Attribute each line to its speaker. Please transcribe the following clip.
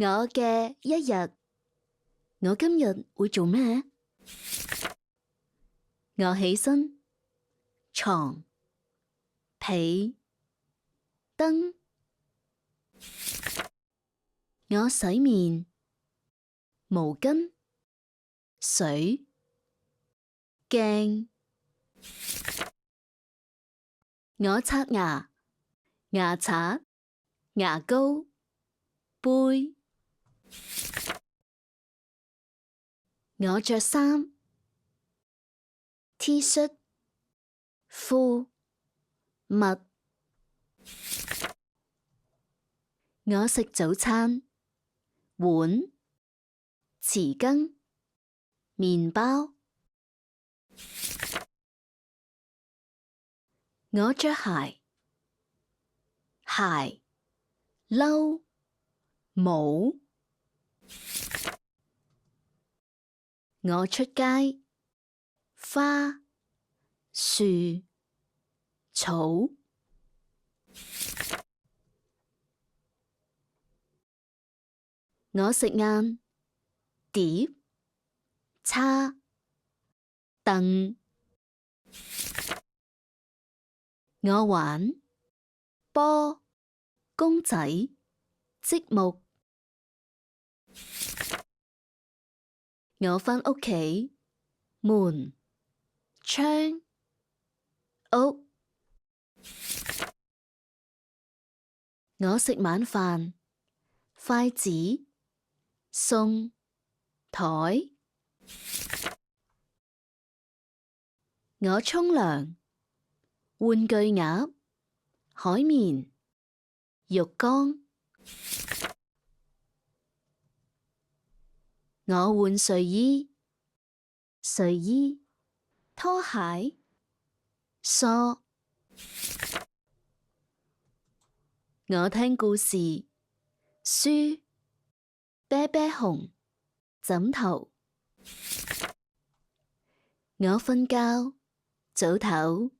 Speaker 1: 我嘅一日，我今日會做咩？我起身，床、被、燈。我洗面，毛巾、水、鏡。我刷牙，牙刷、牙膏、杯。我着衫，T 恤、褲、襪。我食早餐，碗、匙羹、麵包。我着鞋，鞋、褸、帽。我出街，花、樹、草。我食晏，碟、叉、凳。我玩，波、公仔、積木。我返屋企，門、窗、屋。我食晚飯，筷子、餸、枱。我沖涼，玩具鴨、海綿、浴缸。我換睡衣，睡衣、拖鞋、梳。我聽故事，書、啤啤熊、枕頭。我瞓覺，早唞。